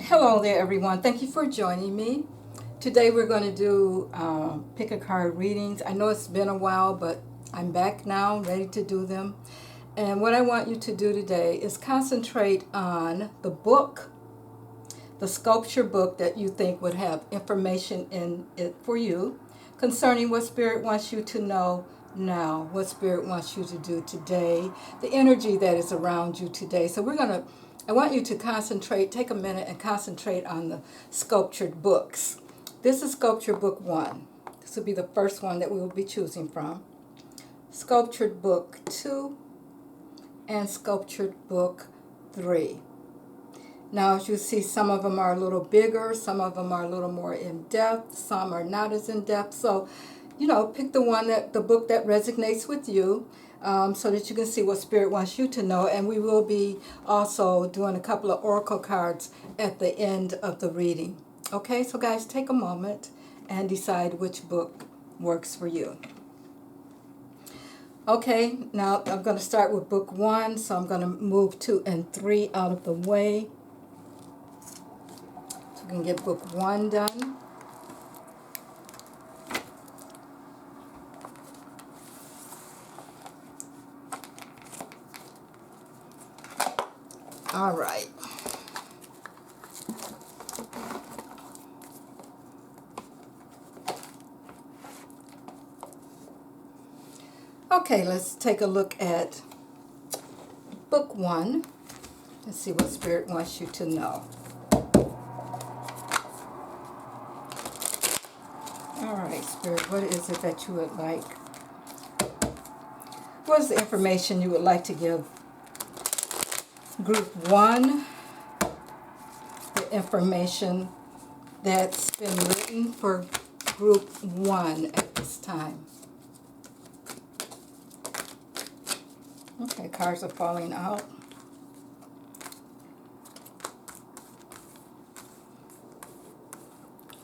Hello there, everyone. Thank you for joining me. Today we're going to do pick a card readings. I know it's been a while, but I'm back now, ready to do them. And what I want you to do today is concentrate on the book, the sculpture book that you think would have information in it for you concerning what Spirit wants you to know now, what Spirit wants you to do today, the energy that is around you today. So I want you to concentrate, take a minute and concentrate on the sculptured books. This is sculpture book 1. This will be the first one that we will be choosing from. Sculptured book 2 and sculptured book 3. Now, as you see, some of them are a little bigger, some of them are a little more in depth, some are not as in depth. So, pick the book that resonates with you, so that you can see what Spirit wants you to know. And we will be also doing a couple of oracle cards at the end of the reading. Okay, so guys, take a moment and decide which book works for you. Okay, now I'm going to start with book 1, so I'm going to move 2 and 3 out of the way. We can get book 1 done. All right. Okay, let's take a look at book 1 and see what Spirit wants you to know. All right, Spirit, what is it that you would like? What is the information you would like to give group 1? The information that's been written for group 1 at this time. Okay, cards are falling out.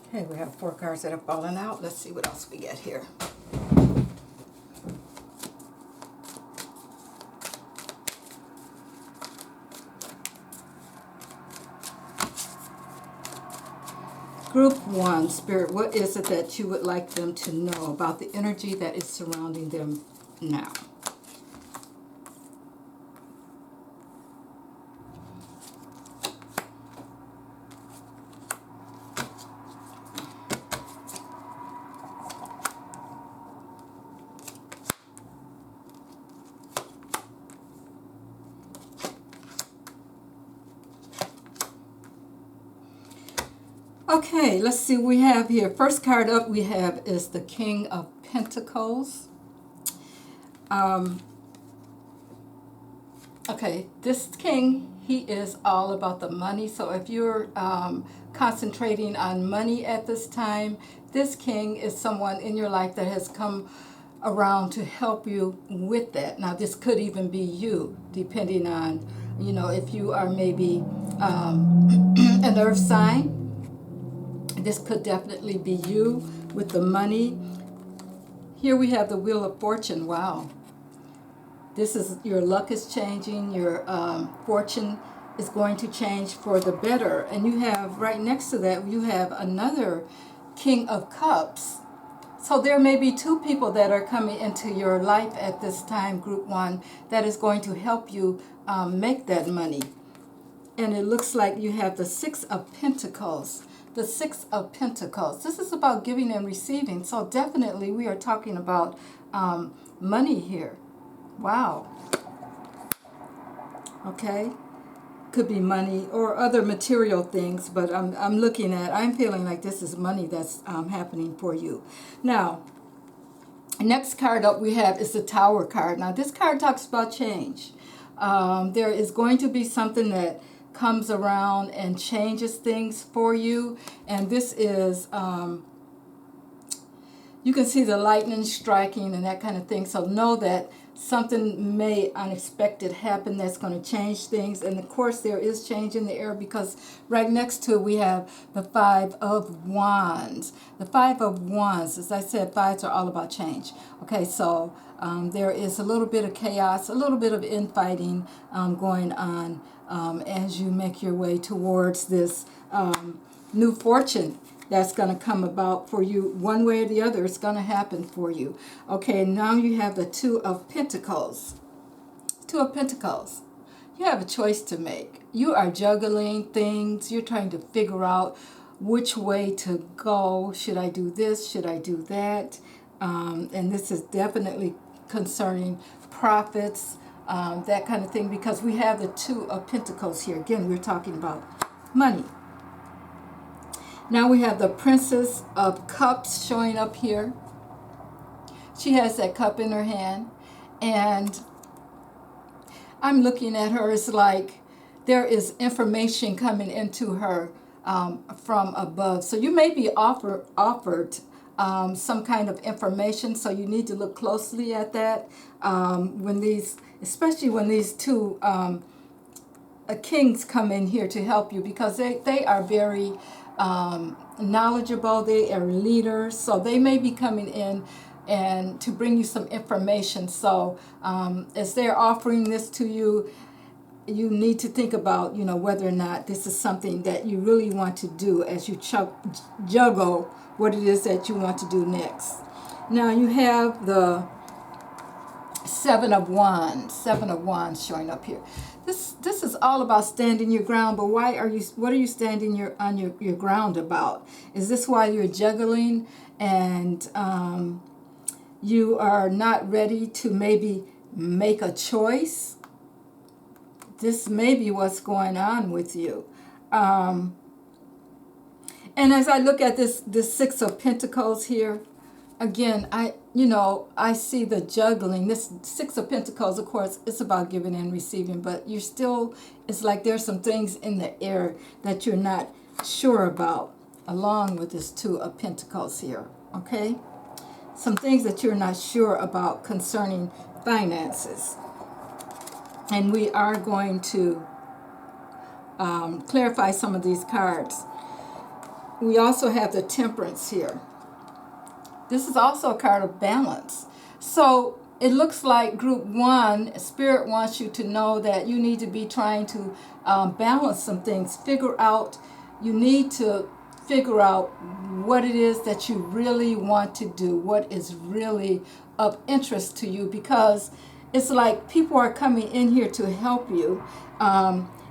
Okay, we have 4 cards that have fallen out. Let's see what else we get here. Group 1, Spirit, what is it that you would like them to know about the energy that is surrounding them now? Okay, let's see what we have here. First card up we have is the King of Pentacles. Okay, this king, he is all about the money. So if you're concentrating on money at this time, this king is someone in your life that has come around to help you with that. Now, this could even be you, depending on, if you are maybe an earth sign. This could definitely be you with the money. Here we have the Wheel of Fortune. Wow. This is your luck is changing. Your fortune is going to change for the better. And you have right next to that, you have another King of Cups. So there may be 2 people that are coming into your life at this time, group 1, that is going to help you make that money. And it looks like you have the 6 of Pentacles. The 6 of Pentacles. This is about giving and receiving. So definitely we are talking about money here. Wow. Okay. Could be money or other material things, but I'm feeling like this is money that's happening for you. Now, next card up we have is the Tower card. Now this card talks about change. There is going to be something that comes around and changes things for you, and this is you can see the lightning striking and that kind of thing. So know that something may unexpected happen that's going to change things. And of course there is change in the air, because right next to it we have the 5 of Wands. The 5 of Wands, as I said, 5s are all about change. Okay, so there is a little bit of chaos, a little bit of infighting going on as you make your way towards this new fortune that's going to come about for you one way or the other. It's going to happen for you. Okay, now you have the Two of Pentacles. Two of Pentacles. You have a choice to make. You are juggling things. You're trying to figure out which way to go. Should I do this? Should I do that? And this is definitely concerning profits, that kind of thing, because we have the Two of Pentacles here. Again, we're talking about money. Now we have the Princess of Cups showing up here. She has that cup in her hand, and I'm looking at her. It's like there is information coming into her from above. So you may be offered some kind of information, so you need to look closely at that especially when these two kings come in here to help you, because they are very knowledgeable. They are leaders, so they may be coming in and to bring you some information. So as they're offering this to you, you need to think about, whether or not this is something that you really want to do as you juggle what it is that you want to do next. Now you have the Seven of Wands showing up here. This is all about standing your ground, but what are you standing on your ground about? Is this why you're juggling and you are not ready to maybe make a choice? This may be what's going on with you. And as I look at this Six of Pentacles here, again, I see the juggling. This Six of Pentacles, of course, it's about giving and receiving, but it's like there's some things in the air that you're not sure about, along with this Two of Pentacles here, okay? Some things that you're not sure about concerning finances. And we are going to clarify some of these cards. We also have the Temperance here. This is also a card of balance. So it looks like Group 1, Spirit wants you to know that you need to be trying to balance some things. You need to figure out what it is that you really want to do, what is really of interest to you, because it's like people are coming in here to help you.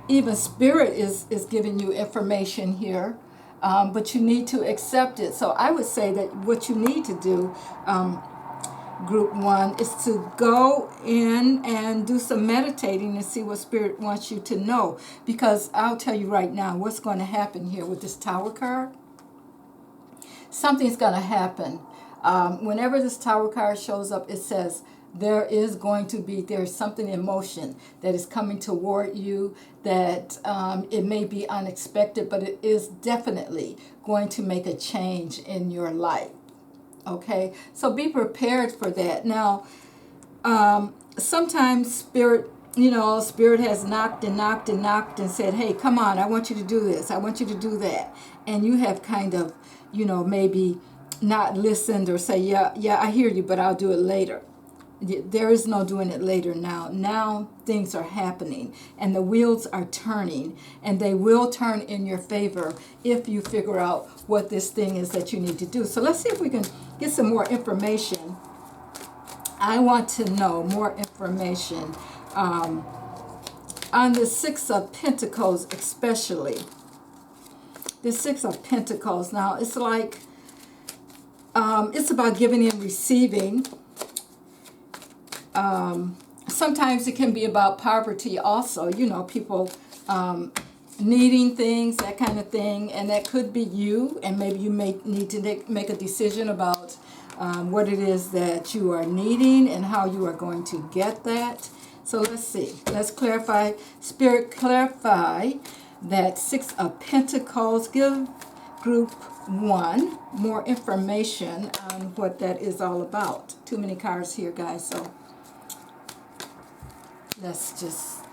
Even Spirit is giving you information here. But you need to accept it. So I would say that what you need to do, Group 1, is to go in and do some meditating and see what Spirit wants you to know. Because I'll tell you right now what's going to happen here with this Tower card. Something's going to happen. Whenever this Tower card shows up, it says there's something in motion that is coming toward you, that it may be unexpected, but it is definitely going to make a change in your life. Okay, so be prepared for that. Now, sometimes Spirit has knocked and said, hey, come on, I want you to do this, I want you to do that. And you have kind of, maybe not listened or say, yeah, I hear you, but I'll do it later. There is no doing it later now. Now things are happening and the wheels are turning, and they will turn in your favor if you figure out what this thing is that you need to do. So let's see if we can get some more information. I want to know more information on the Six of Pentacles, especially. The Six of Pentacles. Now it's like it's about giving and receiving. Sometimes it can be about poverty also, people needing things, that kind of thing, and that could be you, and maybe you may need to make a decision about what it is that you are needing and how you are going to get that. So let's see. Let's clarify. Spirit, clarify that Six of Pentacles. Give Group 1 more information on what that is all about. Too many cards here, guys, so let's just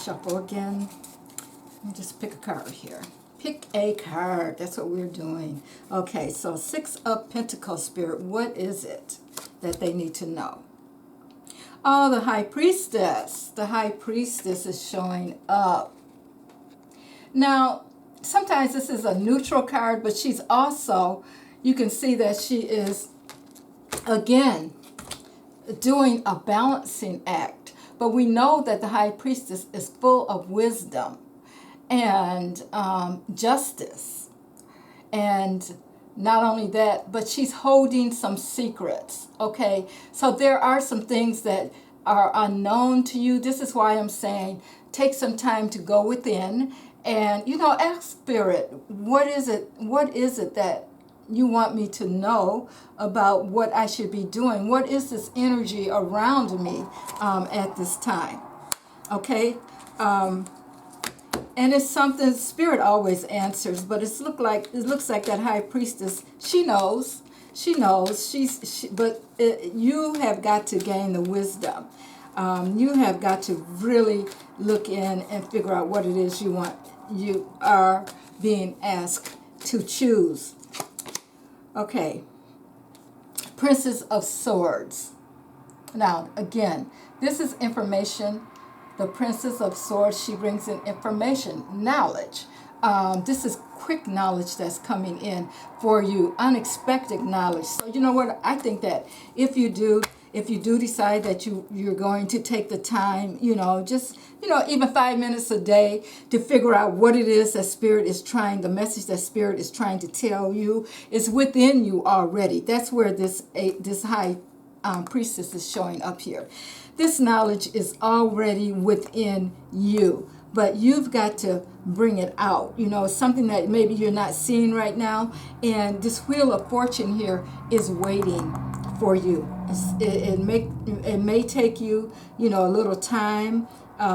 shuffle again. Let me just pick a card here. Pick a card. That's what we're doing. Okay, so Six of Pentacles, Spirit. What is it that they need to know? Oh, the high priestess. The high priestess is showing up. Now, sometimes this is a neutral card, but she's also, you can see that she is, again, doing a balancing act. But we know that the high priestess is full of wisdom and justice. And not only that, but she's holding some secrets, okay? So there are some things that are unknown to you. This is why I'm saying take some time to go within and, ask Spirit, what is it that you want me to know about what I should be doing? What is this energy around me at this time? Okay? And it's something Spirit always answers, but it looks like that high priestess. She knows. But you have got to gain the wisdom. You have got to really look in and figure out what it is you are being asked to choose. Okay. Princess of Swords. Now, again, this is information. The Princess of Swords, she brings in information, knowledge. This is quick knowledge that's coming in for you, unexpected knowledge. So you know what? I think that if you do decide that you're going to take the time, even 5 minutes a day to figure out what it is that Spirit is trying, the message that Spirit is trying to tell you is within you already. That's where this high priestess is showing up here. This knowledge is already within you, but you've got to bring it out. Something that maybe you're not seeing right now. And this Wheel of Fortune here is waiting for you. It may take you, a little time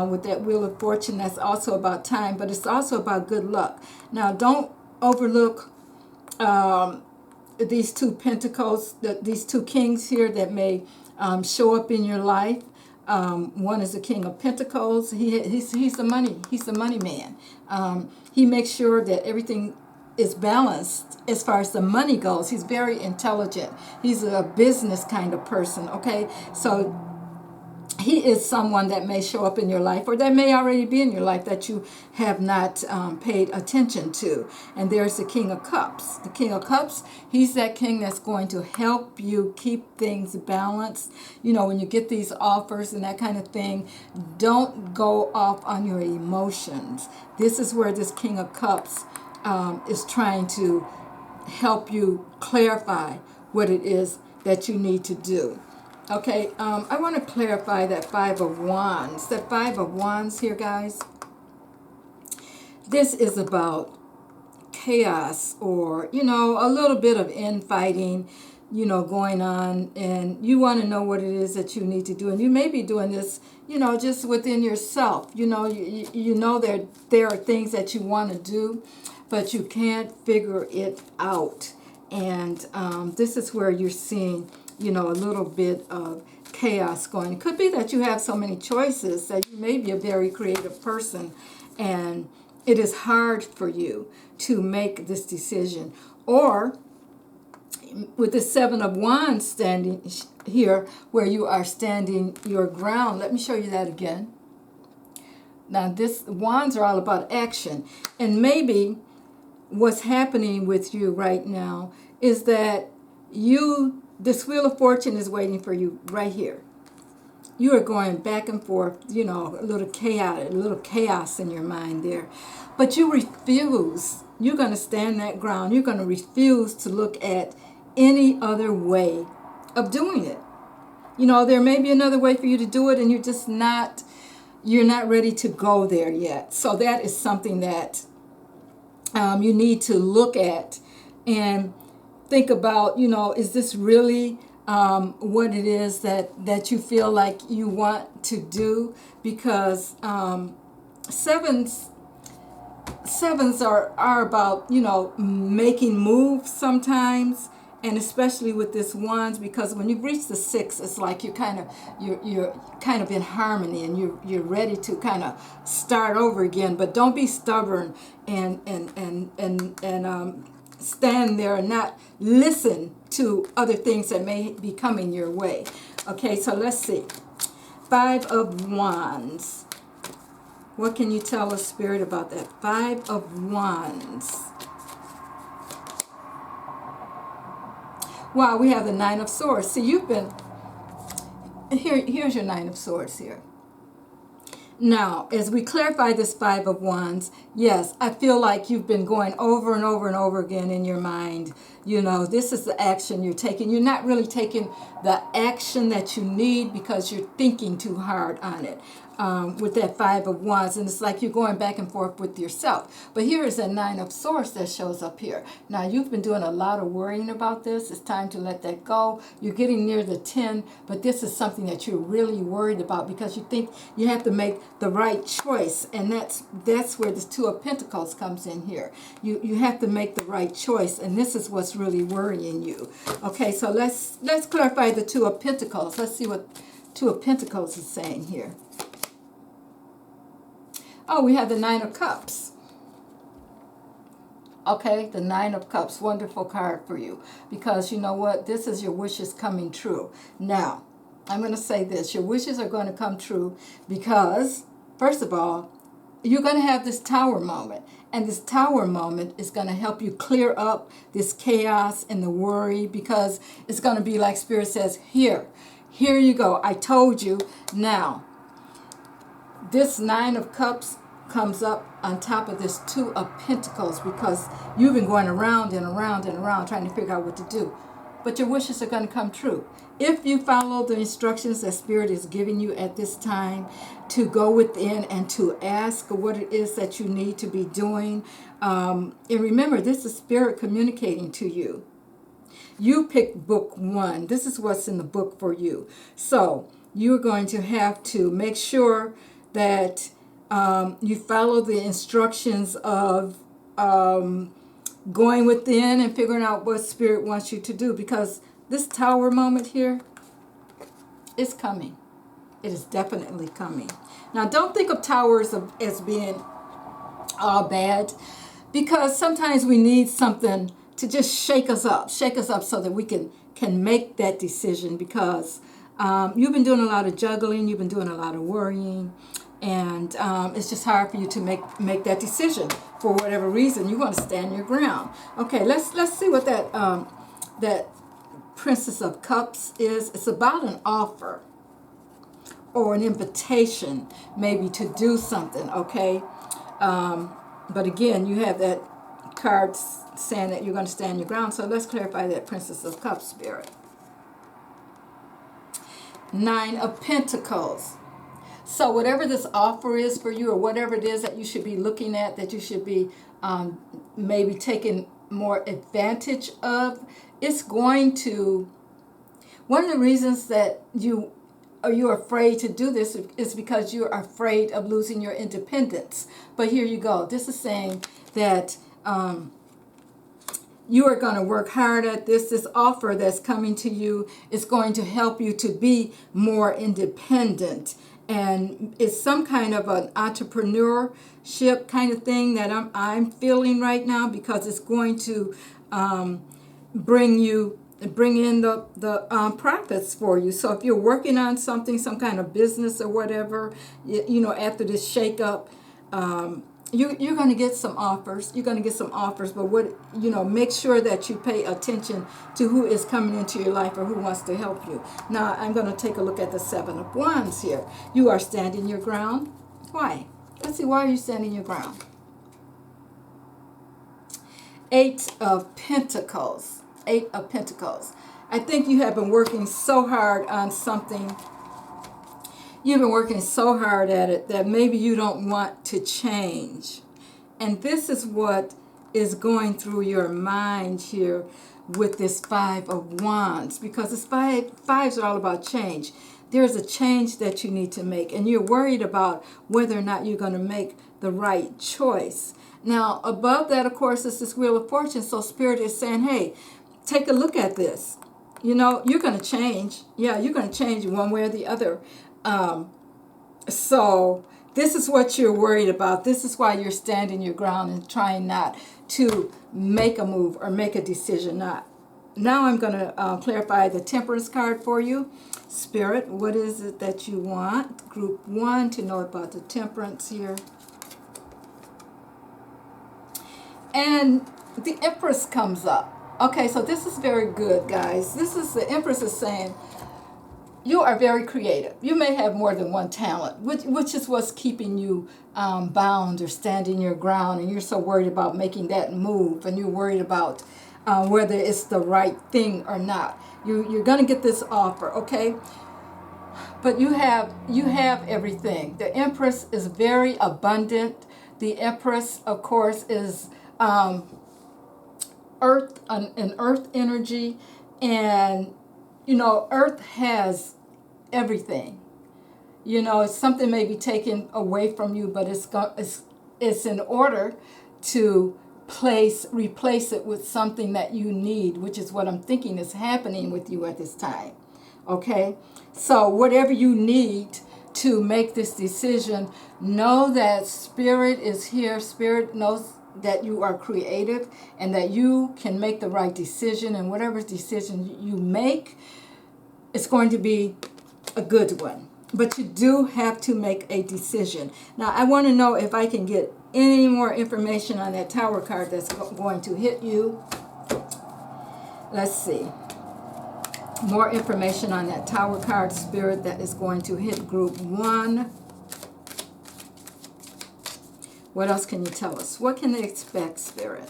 with that Wheel of Fortune. That's also about time, but it's also about good luck. Now, don't overlook these two pentacles, these two kings here that may show up in your life. One is the King of Pentacles. He's the money man. He makes sure that everything is balanced as far as the money goes. He's very intelligent. He's a business kind of person. Okay, so he is someone that may show up in your life, or that may already be in your life that you have not paid attention to. And there's the King of Cups. The King of Cups, he's that king that's going to help you keep things balanced. When you get these offers and that kind of thing, don't go off on your emotions. This is where this King of Cups is trying to help you clarify what it is that you need to do. Okay, I want to clarify that Five of Wands. That Five of Wands here, guys. This is about chaos, or, a little bit of infighting, going on. And you want to know what it is that you need to do. And you may be doing this, just within yourself. You know there are things that you want to do, but you can't figure it out. And this is where you're seeing a little bit of chaos going. It could be that you have so many choices that you may be a very creative person and it is hard for you to make this decision. Or with the Seven of Wands standing here, where you are standing your ground. Let me show you that again. Now, wands are all about action. And maybe what's happening with you right now is that this Wheel of Fortune is waiting for you right here. You are going back and forth, a little chaos in your mind there. But you refuse. You're going to stand that ground. You're going to refuse to look at any other way of doing it. There may be another way for you to do it, and you're not ready to go there yet. So that is something that you need to look at and think about, is this really what it is that you feel like you want to do? Because sevens are about, making moves sometimes, and especially with this wands, because when you reach the 6, it's like you're kind of in harmony, and you're ready to kind of start over again. But don't be stubborn and stand there and not listen to other things that may be coming your way. Okay, so let's see. Five of Wands. What can you tell us, Spirit, about that? Five of Wands. Wow, we have the Nine of Swords. See, you've been... Here's your Nine of Swords here. Now, as we clarify this Five of Wands, yes, I feel like you've been going over and over and over again in your mind. You know, this is the action you're taking. You're not really taking the action that you need because you're thinking too hard on it. With that Five of Wands, and it's like you're going back and forth with yourself. But here is a Nine of Swords that shows up here. Now, you've been doing a lot of worrying about this. It's time to let that go. You're getting near the 10, but this is something that you're really worried about because you think you have to make the right choice, and that's where the Two of Pentacles comes in here. You have to make the right choice, and this is what's really worrying you. Okay, so let's clarify the Two of Pentacles. Let's see what Two of Pentacles is saying here. Oh, we have the Nine of Cups. Okay, the Nine of Cups. Wonderful card for you. Because you know what? This is your wishes coming true. Now, I'm going to say this. Your wishes are going to come true because, first of all, you're going to have this Tower moment. And this Tower moment is going to help you clear up this chaos and the worry because it's going to be like Spirit says, here you go. I told you. Now, this Nine of Cups comes up on top of this Two of Pentacles because you've been going around and around and around trying to figure out what to do. But your wishes are going to come true. If you follow the instructions that Spirit is giving you at this time to go within and to ask what it is that you need to be doing. And remember, this is Spirit communicating to you. You picked book 1. This is what's in the book for you. So you're going to have to make sure that you follow the instructions of going within and figuring out what Spirit wants you to do. Because this Tower moment here is coming. It is definitely coming. Now, don't think of towers as being all bad. Because sometimes we need something to just shake us up so that we can make that decision. Because you've been doing a lot of juggling. You've been doing a lot of worrying. And it's just hard for you to make that decision for whatever reason. You want to stand your ground. Okay, let's see what that Princess of Cups is. It's about an offer or an invitation, maybe to do something. Okay, but again, you have that card saying that you're going to stand your ground. So let's clarify that Princess of Cups, Spirit. Nine of Pentacles. So whatever this offer is for you, or whatever it is that you should be looking at, that you should be maybe taking more advantage of, it's going to... One of the reasons that you're afraid to do this is because you're afraid of losing your independence. But here you go. This is saying that you are going to work hard at this. This offer that's coming to you is going to help you to be more independent. And it's some kind of an entrepreneurship kind of thing that I'm feeling right now, because it's going to bring in the profits for you. So if you're working on something, some kind of business or whatever, you know, after this shakeup, you're going to get some offers. You're going to get some offers, but make sure that you pay attention to who is coming into your life or who wants to help you. Now, I'm going to take a look at the Seven of Wands here. You are standing your ground. Why? Let's see, why are you standing your ground? Eight of Pentacles. Eight of Pentacles. I think you have been working so hard on something. You've been working so hard at it that maybe you don't want to change. And this is what is going through your mind here with this Five of Wands. Because this fives are all about change. There's a change that you need to make. And you're worried about whether or not you're going to make the right choice. Now, above that, of course, is this Wheel of Fortune. So Spirit is saying, hey, take a look at this. You know, you're going to change. Yeah, you're going to change one way or the other. So this is what you're worried about. This is why you're standing your ground and trying not to make a move or make a decision, not now I'm going to clarify the Temperance card for you. Spirit, what is it that you want? Group 1 to know about the Temperance here. And the Empress comes up. Okay, so this is very good, guys. This is the Empress is saying, you are very creative. You may have more than one talent, which is what's keeping you bound or standing your ground, and you're so worried about making that move, and you're worried about whether it's the right thing or not. You're going to get this offer, okay? But you have everything. The Empress is very abundant. The Empress, of course, is earth, an earth energy, and you know, earth has everything. You know, something may be taken away from you, but it's in order to replace it with something that you need, which is what I'm thinking is happening with you at this time. Okay? So whatever you need to make this decision, know that Spirit is here. Spirit knows that you are creative and that you can make the right decision, and whatever decision you make, it's going to be a good one. But you do have to make a decision. Now, I want to know if I can get any more information on that Tower card that's going to hit you. Let's see. More information on that Tower card, Spirit, that is going to hit Group 1. What else can you tell us? What can they expect, Spirit?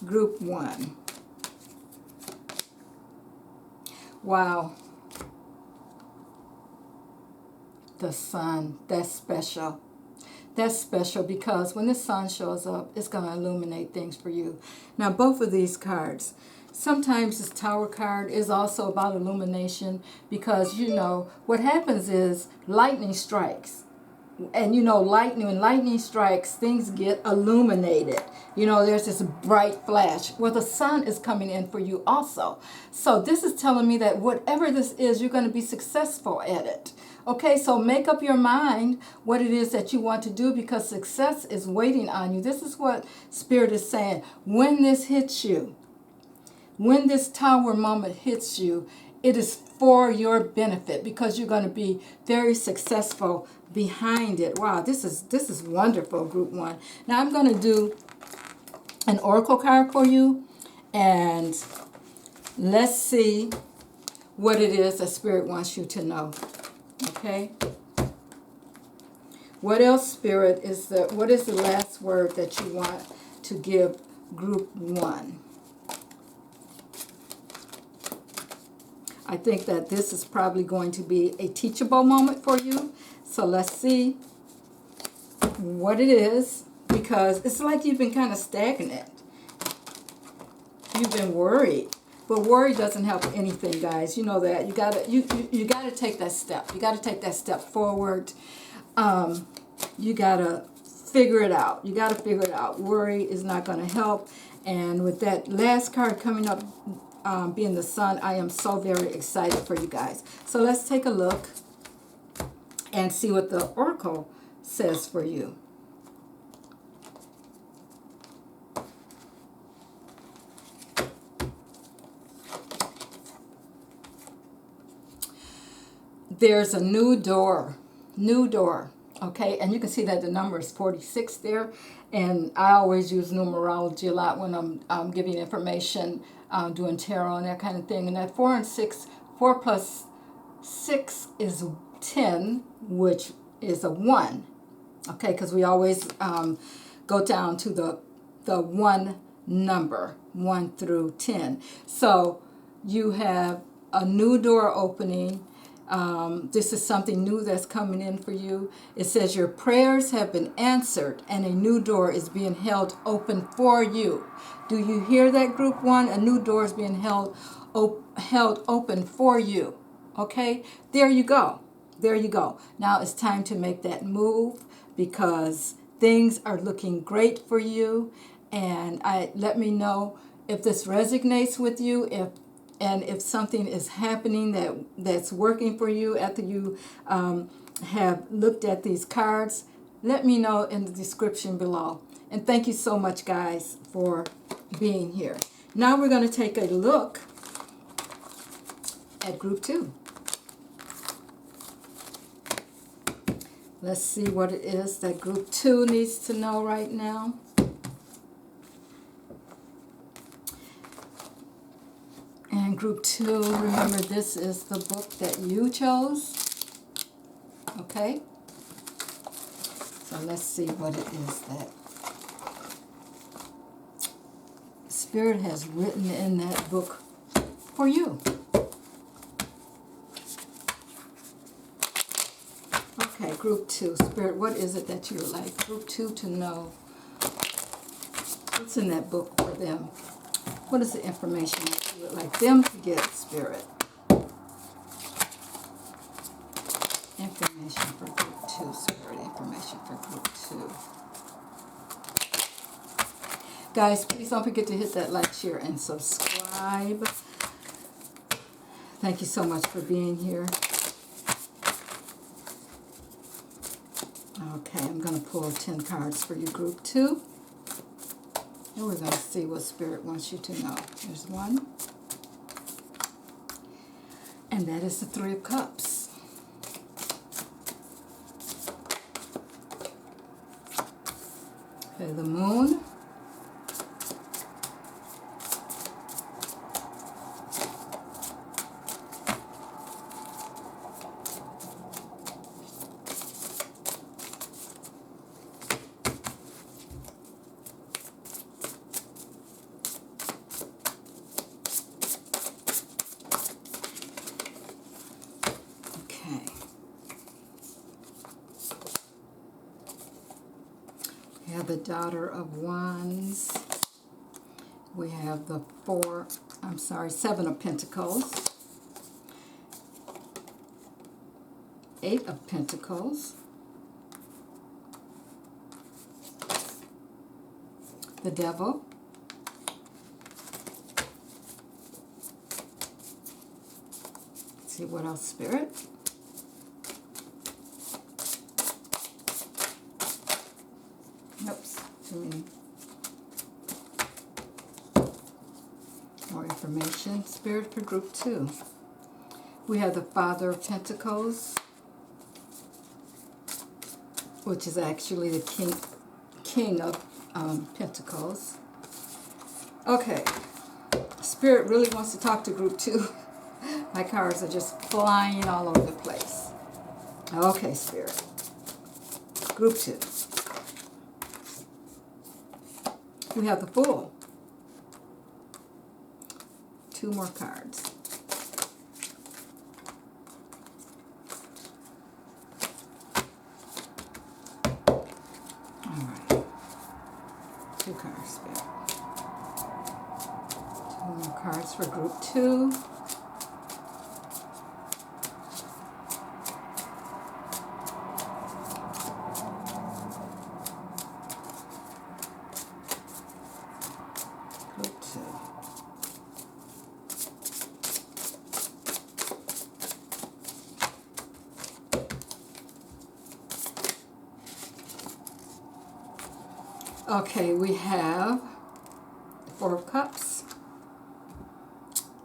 Group 1. Wow. The sun, that's special. That's special because when the sun shows up, it's going to illuminate things for you. Now, both of these cards, sometimes this Tower card is also about illumination because, you know, what happens is lightning strikes. And you know, when lightning strikes, things get illuminated. You know, there's this bright flash. Well, the sun is coming in for you also. So this is telling me that whatever this is, you're going to be successful at it. Okay, so make up your mind what it is that you want to do because success is waiting on you. This is what Spirit is saying. When this hits you, when this Tower moment hits you, it is for your benefit because you're going to be very successful behind it. Wow, this is wonderful, Group 1. Now I'm going to do an oracle card for you, and let's see what it is that Spirit wants you to know. Okay? What else, Spirit, what is the last word that you want to give Group 1? I think that this is probably going to be a teachable moment for you. So let's see what it is, because it's like you've been kind of stagnant. You've been worried. But worry doesn't help anything, guys. You know that. You gotta take that step. You gotta take that step forward. You gotta figure it out. You gotta figure it out. Worry is not gonna help. And with that last card coming up, being the sun, I am so very excited for you guys. So let's take a look and see what the oracle says for you. There's a new door, okay? And you can see that the number is 46 there. And I always use numerology a lot when I'm giving information, doing tarot and that kind of thing. And that 4 and 6, 4 plus 6 is 10, which is a 1, okay? Because we always go down to the 1 number, 1 through 10. So you have a new door opening. This is something new that's coming in for you. It says your prayers have been answered and a new door is being held open for you. Do you hear that, Group 1? A new door is being held open for you. Okay? There you go. There you go. Now it's time to make that move because things are looking great for you. And let me know if this resonates with you, if something is happening that's working for you after you have looked at these cards. Let me know in the description below. And thank you so much, guys, for being here. Now we're going to take a look at group 2. Let's see what it is that group 2 needs to know right now. And group 2, remember, this is the book that you chose. Okay? So let's see what it is that Spirit has written in that book for you. Okay, group 2. Spirit, what is it that you would like group 2 to know? What's in that book for them? What is the information that you would like them to get, Spirit? Information for group 2, Spirit. Information for group 2. Guys, please don't forget to hit that like, share, and subscribe. Thank you so much for being here. Okay, I'm going to pull 10 cards for you, group 2. And we're going to see what Spirit wants you to know. There's one. And that is the 3 of Cups. Okay, the Moon. We have the Daughter of Wands. We have the 7 of Pentacles. 8 of Pentacles. The Devil. Let's see what else, Spirit. Oops, too many. More information. Spirit for group 2. We have the Father of Pentacles, which is actually the King of Pentacles. Okay. Spirit really wants to talk to group 2. My cards are just flying all over the place. Okay, Spirit. Group 2. We have the Fool. 2 more cards. All right. 2 cards, Spirit. 2 more cards for group 2. Group 2. Okay, we have the 4 of Cups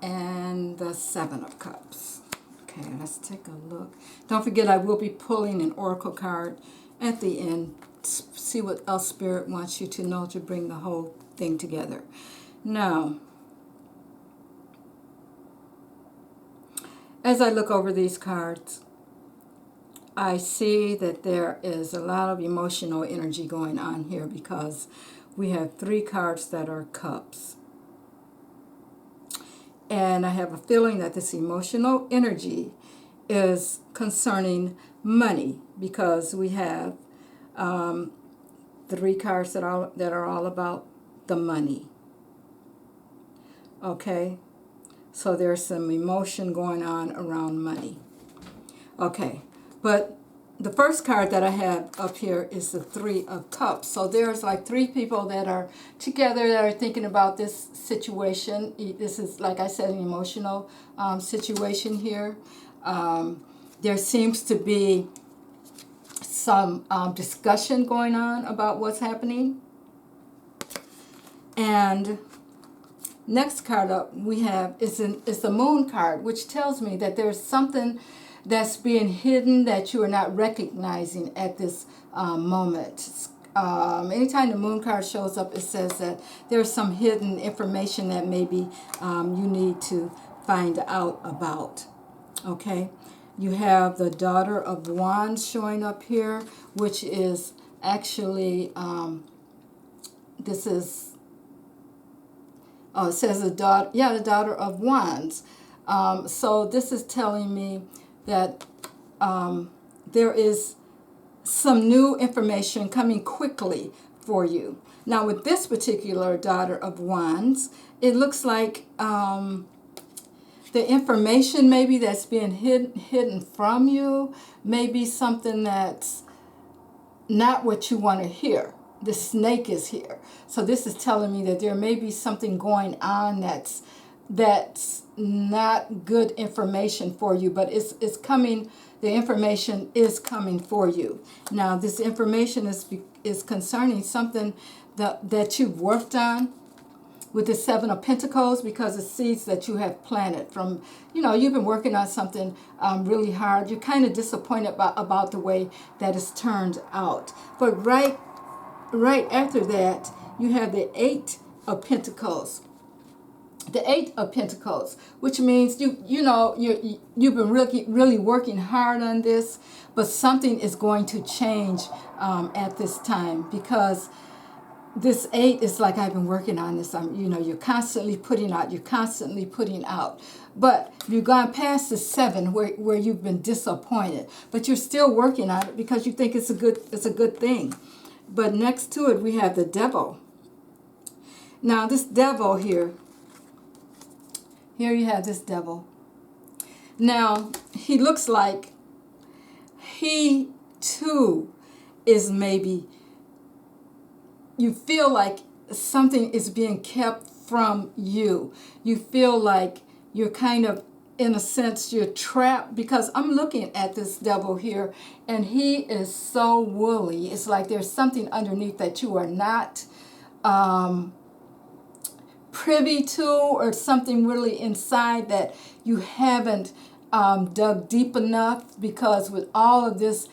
and the 7 of Cups. Okay, let's take a look. Don't forget, I will be pulling an oracle card at the end. See what else Spirit wants you to know to bring the whole thing together. Now, as I look over these cards, I see that there is a lot of emotional energy going on here because we have 3 cards that are cups. And I have a feeling that this emotional energy is concerning money because we have 3 cards that are all about the money. Okay? So there's some emotion going on around money. Okay. But the first card that I have up here is the 3 of Cups. So there's like 3 people that are together that are thinking about this situation. This is, like I said, an emotional situation here. There seems to be some discussion going on about what's happening. And next card up we have is the moon card, which tells me that there's something that's being hidden that you are not recognizing at this moment. Anytime the moon card shows up, it says that there's some hidden information that maybe you need to find out about. Okay, you have the Daughter of Wands showing up here, which is actually this is it says the Daughter of Wands. So this is telling me that there is some new information coming quickly for you. Now with this particular Daughter of Wands, it looks like the information maybe that's being hidden from you may be something that's not what you want to hear. The snake is here. So this is telling me that there may be something going on that's not good information for you, but it's coming. The information is coming for you. Now this information is concerning something that you've worked on with the Seven of Pentacles, because it's seeds that you have planted from, you've been working on something really hard. You're kind of disappointed about the way that it's turned out. But right after that, you have the Eight of Pentacles. The Eight of Pentacles, which means you've been really working hard on this, but something is going to change at this time, because this Eight is like, I've been working on this. You're constantly putting out. But you've gone past the Seven where you've been disappointed, but you're still working on it because you think it's a good thing. But next to it, we have the Devil. Now this Devil here you have this Devil. Now he looks like he too is maybe, you feel like something is being kept from you. You feel like you're kind of, in a sense, you're trapped, because I'm looking at this Devil here and he is so woolly. It's like there's something underneath that you are not privy to, or something really inside that you haven't dug deep enough, because with all of this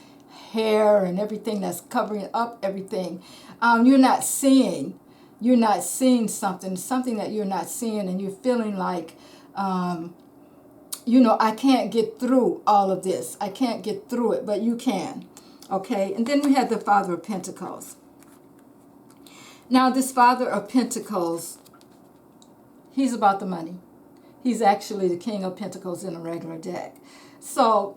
hair and everything that's covering up everything, you're not seeing something that you're not seeing, and you're feeling like I can't get through all of this. I can't get through it, but you can. Okay, and then we have the Father of Pentacles. Now this Father of Pentacles, he's about the money. He's actually the King of Pentacles in a regular deck. So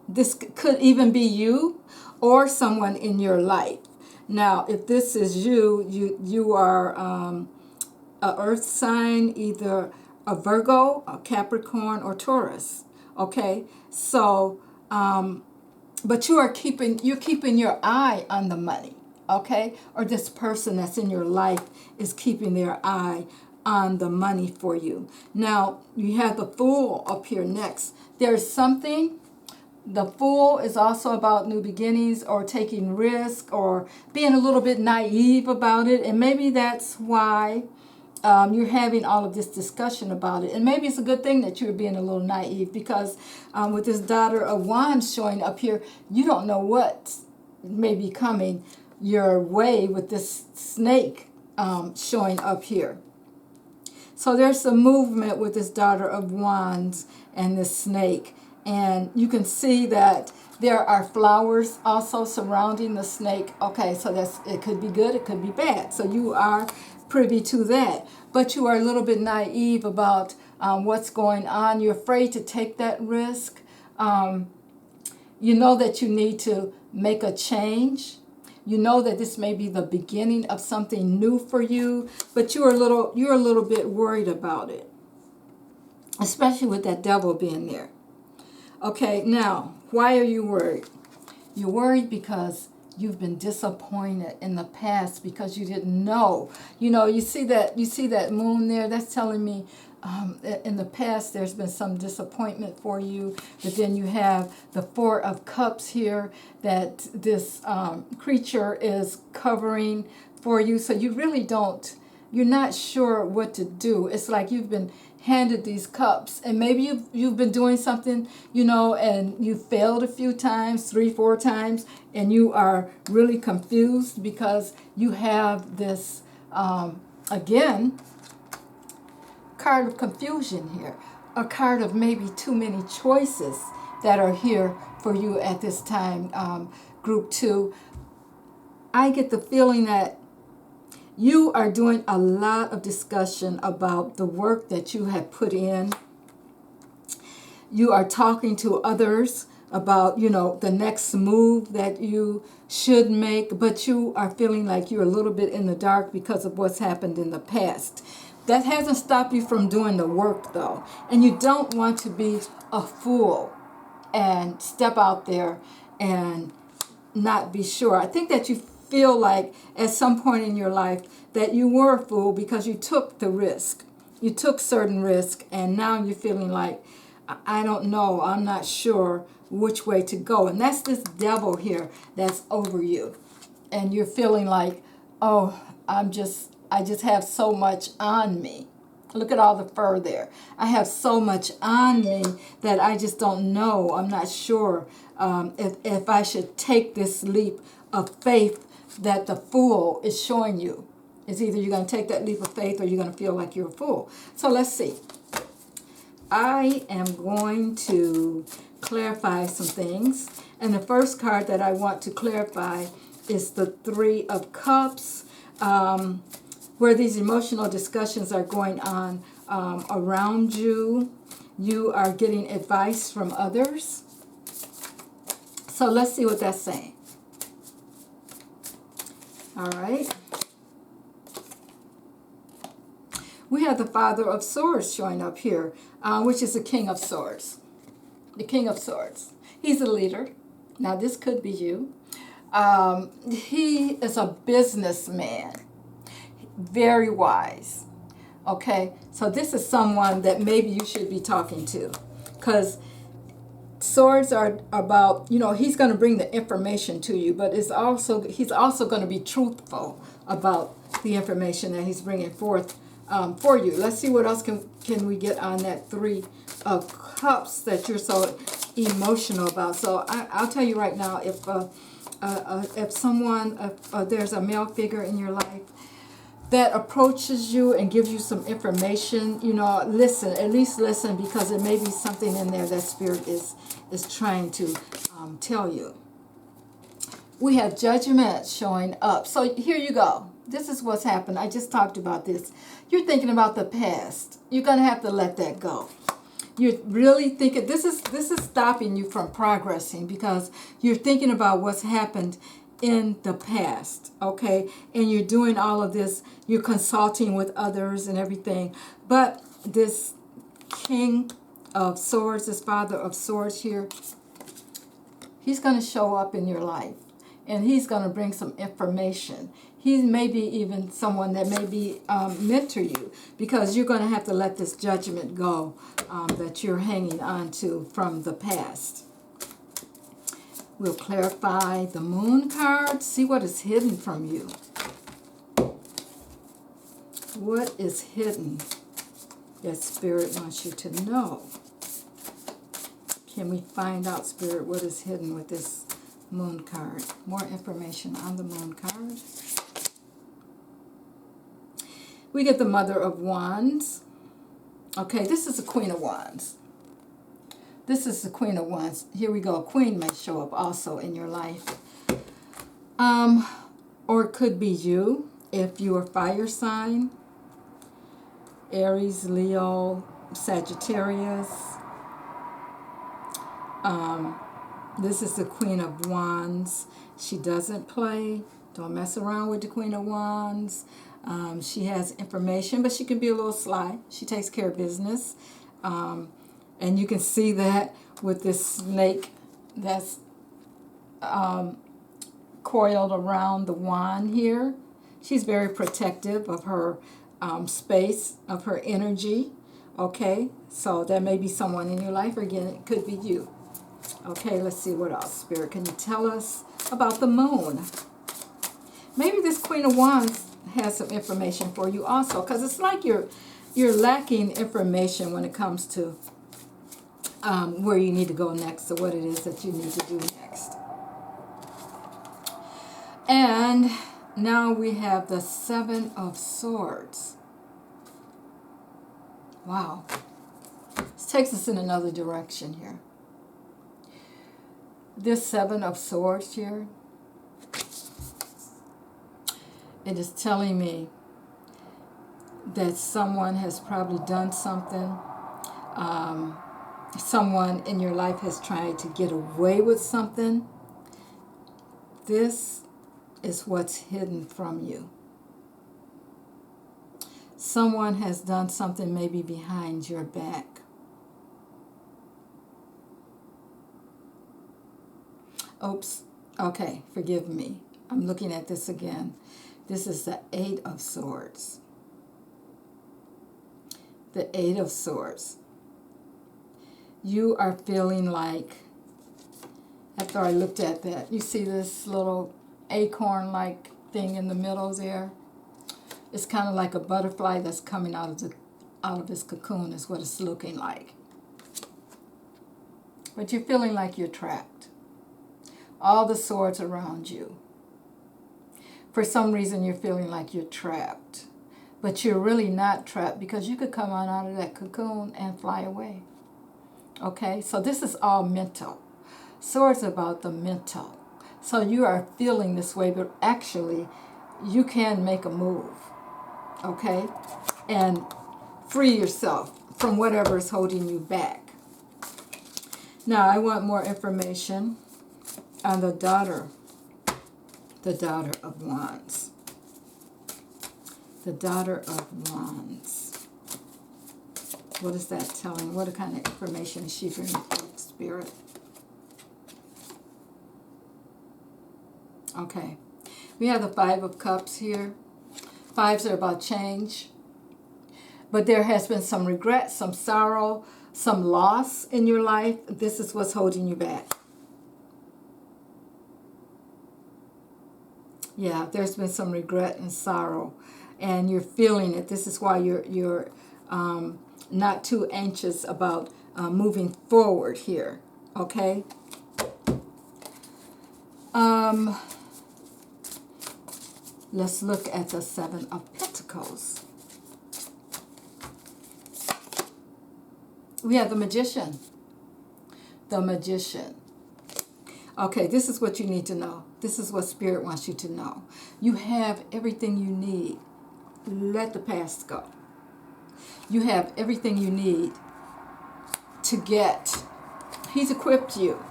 this could even be you or someone in your life. Now, if this is you are a earth sign, either a Virgo, a Capricorn, or Taurus. Okay, so but you're keeping your eye on the money. Okay, or this person that's in your life is keeping their eye on the money for you. Now you have the Fool up here next. There's something. The Fool is also about new beginnings, or taking risk, or being a little bit naive about it, and maybe that's why you're having all of this discussion about it. And maybe it's a good thing that you're being a little naive, because with this Daughter of Wands showing up here, you don't know what may be coming your way with this snake showing up here. So there's some movement with this Daughter of Wands and this snake. And you can see that there are flowers also surrounding the snake. Okay, so it could be good, it could be bad. So you are privy to that. But you are a little bit naive about what's going on. You're afraid to take that risk. You know that you need to make a change. You know that this may be the beginning of something new for you, but you're a little bit worried about it, especially with that Devil being there. Okay, now, why are you worried? You're worried because you've been disappointed in the past, because you didn't know. You see that moon there? That's telling me in the past there's been some disappointment for you, but then you have the Four of Cups here that this creature is covering for you. So you really don't, you're not sure what to do. It's like you've been handed these cups, and maybe you've been doing something, and you failed a few times, 3-4 times, and you are really confused because you have this again card of confusion here, a card of maybe too many choices that are here for you at this time. Group 2, I get the feeling that you are doing a lot of discussion about the work that you have put in. You are talking to others about, the next move that you should make, but you are feeling like you're a little bit in the dark because of what's happened in the past. That hasn't stopped you from doing the work, though. And you don't want to be a fool and step out there and not be sure. I think that you feel like at some point in your life that you were a fool because you took the risk. You took certain risk, and now you're feeling like, I don't know, I'm not sure which way to go. And that's this devil here that's over you. And you're feeling like, oh, I just have so much on me. Look at all the fur there. I have so much on me that I just don't know. I'm not sure if I should take this leap of faith that the fool is showing you. It's either you're going to take that leap of faith or you're going to feel like you're a fool. So let's see. I am going to clarify some things. And the first card that I want to clarify is the Three of Cups, where these emotional discussions are going on around you. You are getting advice from others. So let's see what that's saying. All right. We have the Father of Swords showing up here, which is the King of Swords. The King of Swords. He's a leader. Now, this could be you. He is a businessman. Very wise. Okay? So this is someone that maybe you should be talking to. Because swords are about, he's going to bring the information to you, but he's also going to be truthful about the information that he's bringing forth for you. Let's see what else can we get on that Three of Cups that you're so emotional about. So I'll tell you right now, if there's a male figure in your life that approaches you and gives you some information, listen, at least listen, because it may be something in there that Spirit is trying to tell you. We have Judgment showing up. So here you go. This is what's happened. I just talked about this. You're thinking about the past. You're going to have to let that go. You're really thinking, this is stopping you from progressing because you're thinking about what's happened in the past, okay? And you're doing all of this, you're consulting with others and everything. But this King of Swords, this Father of Swords here, he's going to show up in your life. And he's going to bring some information. He may be even someone that may be mentor you, because you're going to have to let this judgment go that you're hanging on to from the past. We'll clarify the Moon card. See what is hidden from you. What is hidden that Spirit wants you to know? Can we find out, Spirit, what is hidden with this Moon card? More information on the Moon card. We get the Mother of Wands. Okay, this is the Queen of Wands. This is the Queen of Wands. Here we go. A queen may show up also in your life. Or it could be you, if you're a fire sign. Aries, Leo, Sagittarius. This is the Queen of Wands. She doesn't play. Don't mess around with the Queen of Wands. She has information, but she can be a little sly. She takes care of business. And you can see that with this snake that's coiled around the wand here. She's very protective of her space, of her energy. Okay, so there may be someone in your life, or again, it could be you. Okay, let's see what else. Spirit, can you tell us about the moon? Maybe this Queen of Wands has some information for you also, because it's like you're lacking information when it comes to where you need to go next, or what it is that you need to do next. And now we have the Seven of Swords. Wow. This takes us in another direction here. This Seven of Swords here, it is telling me that someone has probably done something. Someone in your life has tried to get away with something. This is what's hidden from you. Someone has done something maybe behind your back. Oops. Okay, forgive me. I'm looking at this again. This is the Eight of Swords. The Eight of Swords. You are feeling like, after I looked at that, you see this little acorn-like thing in the middle there? It's kind of like a butterfly that's coming out of its cocoon is what it's looking like. But you're feeling like you're trapped. All the swords around you. For some reason, you're feeling like you're trapped. But you're really not trapped, because you could come on out of that cocoon and fly away. Okay, so this is all mental. Swords about the mental. So you are feeling this way, but actually, you can make a move. Okay, and free yourself from whatever is holding you back. Now, I want more information on the Daughter of Wands. The Daughter of Wands. What is that telling? What kind of information is she bringing forth, Spirit? Okay. We have the Five of Cups here. Fives are about change. But there has been some regret, some sorrow, some loss in your life. This is what's holding you back. Yeah, there's been some regret and sorrow, and you're feeling it. This is why you're not too anxious about moving forward here. Okay. Let's look at the Seven of Pentacles. We have the Magician. The Magician. Okay, this is what you need to know. This is what Spirit wants you to know. You have everything you need. Let the past go. You have everything you need to get. He's equipped you.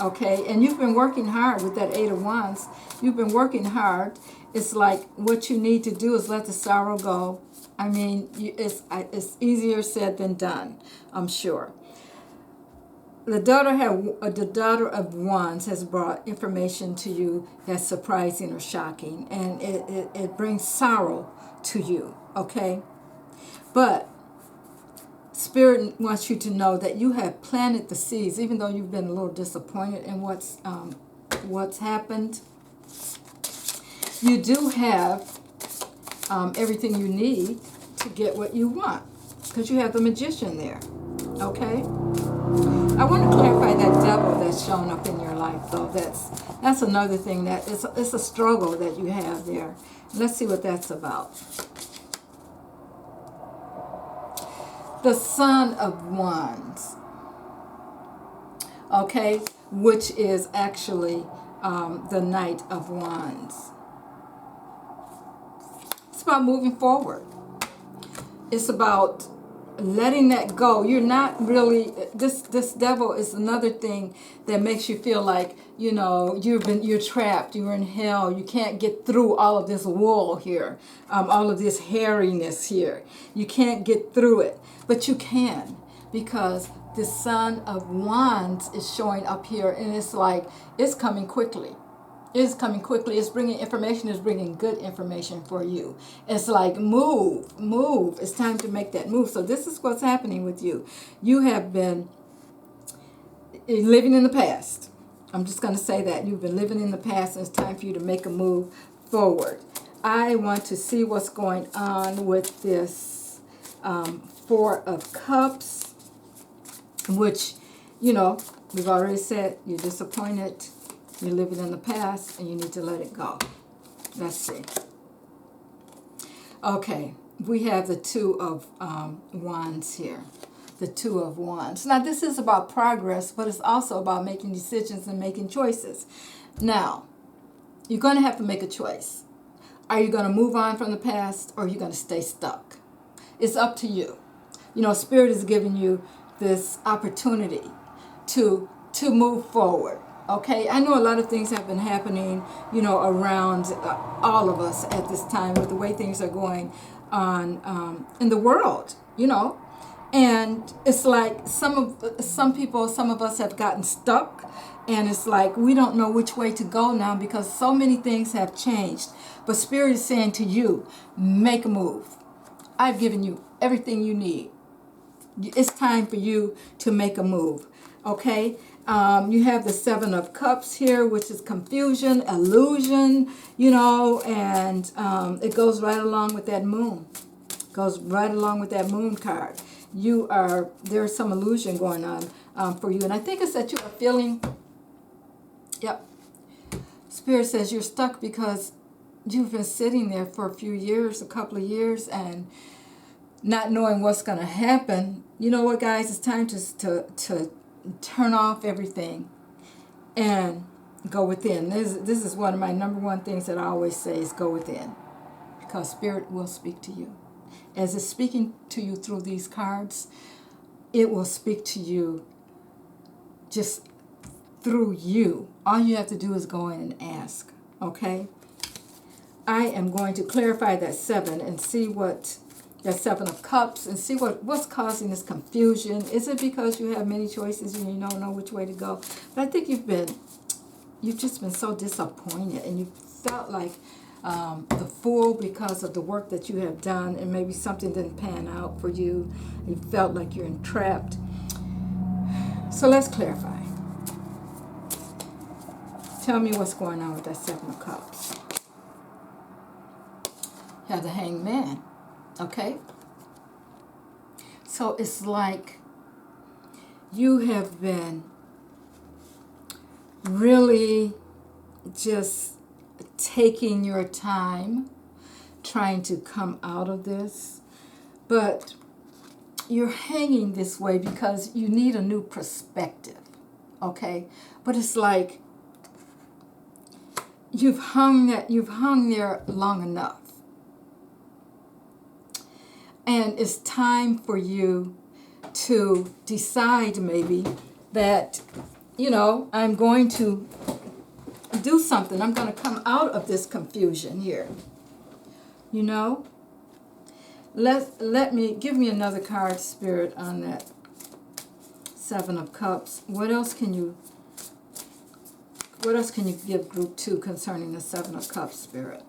Okay, and you've been working hard with that Eight of Wands. You've been working hard. It's like what you need to do is let the sorrow go. I mean, it's easier said than done, I'm sure. The Daughter of Wands has brought information to you that's surprising or shocking, and it brings sorrow to you, okay? But Spirit wants you to know that you have planted the seeds, even though you've been a little disappointed in what's happened. You do have everything you need to get what you want, because you have the Magician there, okay? I want to clarify that devil that's shown up in your life, though. That's another thing that it's a struggle that you have there. Let's see what that's about. The Son of Wands, okay, which is actually the Knight of Wands. It's about moving forward. It's about letting that go. You're not really, this devil is another thing that makes you feel like, you know, you're trapped, you're in hell, you can't get through all of this wool here, all of this hairiness here. You can't get through it, but you can, because the Son of Wands is showing up here, and it's like, it's coming quickly. is coming quickly. It's bringing information. It's bringing good information for you. It's like move, move. It's time to make that move. So this is what's happening with you. You have been living in the past. I'm just going to say that. You've been living in the past, and it's time for you to make a move forward. I want to see what's going on with this Four of Cups, which, you know, we've already said you're disappointed. You're living in the past, and you need to let it go. Let's see. Okay, we have the Two of Wands here. The Two of Wands. Now, this is about progress, but it's also about making decisions and making choices. Now, you're going to have to make a choice. Are you going to move on from the past, or are you going to stay stuck? It's up to you. You know, Spirit is giving you this opportunity to move forward. Okay, I know a lot of things have been happening, you know, around all of us at this time with the way things are going on in the world, you know. And it's like some of us have gotten stuck, and it's like we don't know which way to go now because so many things have changed. But Spirit is saying to you, make a move. I've given you everything you need. It's time for you to make a move. Okay? You have the Seven of Cups here, which is confusion, illusion, you know, and it goes right along with that moon. Goes right along with that moon card. There's some illusion going on for you. And I think it's that you are feeling, yep. Spirit says you're stuck because you've been sitting there for a few years, a couple of years, and not knowing what's going to happen. You know what, guys? It's time to turn off everything and go within. This is one of my number one things that I always say is go within, because Spirit will speak to you. As it's speaking to you through these cards, it will speak to you just through you. All you have to do is go in and ask, okay? I am going to clarify that seven and see what that Seven of Cups and see what's causing this confusion. Is it because you have many choices and you don't know which way to go? But I think you've just been so disappointed, and you felt like the fool because of the work that you have done, and maybe something didn't pan out for you. You felt like you're entrapped. So let's clarify. Tell me what's going on with that Seven of Cups. You have the Hanged Man. Okay? So it's like you have been really just taking your time trying to come out of this, but you're hanging this way because you need a new perspective, okay? But it's like you've hung there long enough, and it's time for you to decide maybe that, you know, I'm going to do something. I'm going to come out of this confusion here. You know? Give me another card, Spirit, on that Seven of Cups. What else can you give Group 2 concerning the Seven of Cups, Spirit?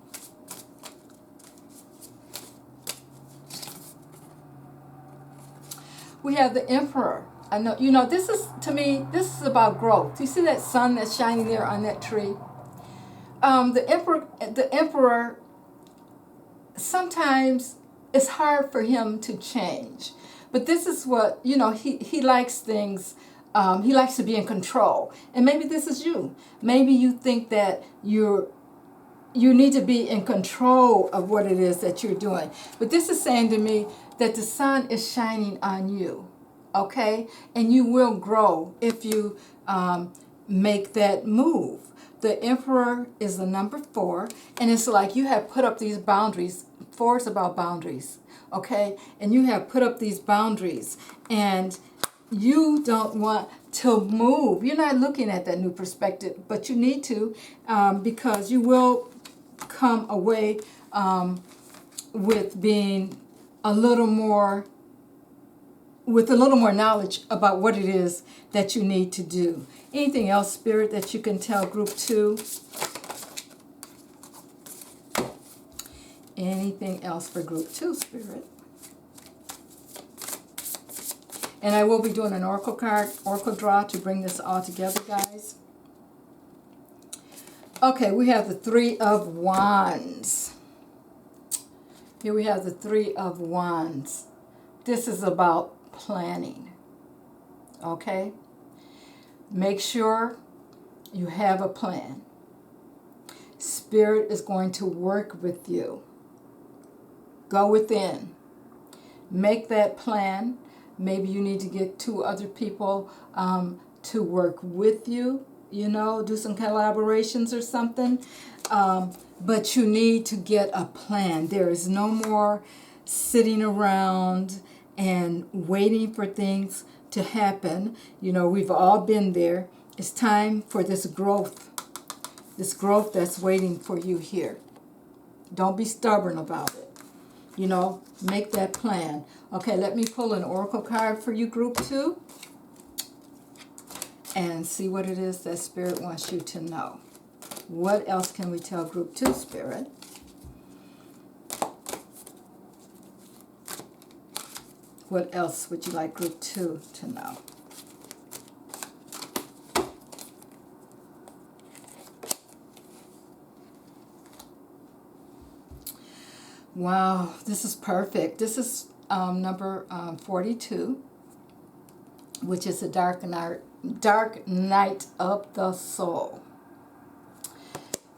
We have the Emperor. I know, you know, this is, to me, this is about growth. You see that sun that's shining there on that tree? The Emperor, sometimes it's hard for him to change. But this is what, you know, he likes things, he likes to be in control. And maybe this is you. Maybe you think that you need to be in control of what it is that you're doing. But this is saying to me that the sun is shining on you, okay? And you will grow if you make that move. The Emperor is the number 4, and it's like you have put up these boundaries. 4 is about boundaries, okay? And you have put up these boundaries, and you don't want to move. You're not looking at that new perspective, but you need to, because you will come away with being with a little more knowledge about what it is that you need to do. Anything else, Spirit, that you can tell Group 2? Anything else for group 2, Spirit? And I will be doing an oracle card, oracle draw to bring this all together, guys. Okay, we have the Three of Wands. Here we have the Three of Wands. This is about planning. Okay? Make sure you have a plan. Spirit is going to work with you. Go within. Make that plan. Maybe you need to get 2 other people to work with you. You know, do some collaborations or something. But you need to get a plan. There is no more sitting around and waiting for things to happen. You know, we've all been there. It's time for this growth that's waiting for you here. Don't be stubborn about it. You know, make that plan. Okay, let me pull an oracle card for you, group 2, and see what it is that Spirit wants you to know. What else can we tell group 2, Spirit? What else would you like group 2 to know? Wow, this is perfect. This is number 42, which is a dark night of the soul.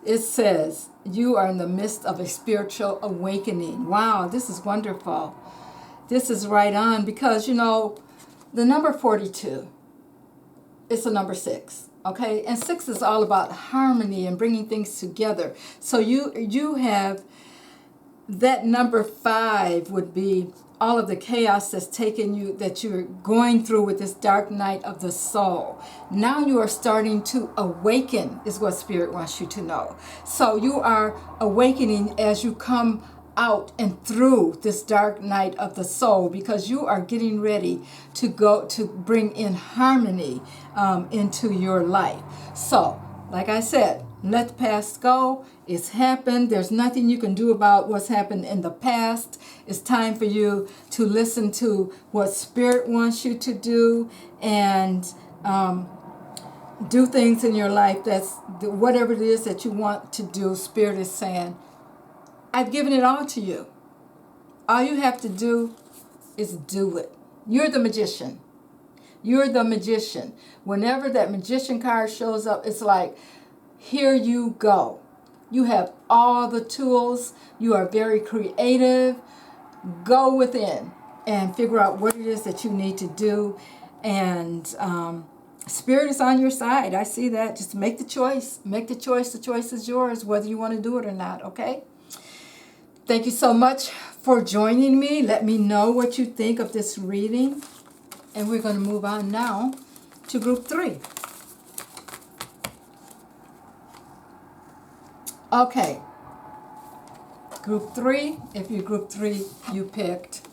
It says, you are in the midst of a spiritual awakening. Wow, this is wonderful. This is right on because, you know, the number 42 is the number 6. Okay, and 6 is all about harmony and bringing things together. So you have that number 5 would be all of the chaos that's taken you, that you're going through with this dark night of the soul. Now you are starting to awaken, is what Spirit wants you to know. So you are awakening as you come out and through this dark night of the soul, because you are getting ready to go to bring in harmony into your life. So, like I said, let the past go. It's happened. There's nothing you can do about what's happened in the past. It's time for you to listen to what Spirit wants you to do and do things in your life that's whatever it is that you want to do. Spirit is saying, I've given it all to you. All you have to do is do it. You're the magician. You're the magician. Whenever that magician card shows up, it's like, here you go. You have all the tools. You are very creative. Go within and figure out what it is that you need to do. And Spirit is on your side. I see that. Just make the choice. Make the choice. The choice is yours, whether you want to do it or not, okay? Thank you so much for joining me. Let me know what you think of this reading. And we're going to move on now to group 3. Okay, group 3, if you're group 3, you picked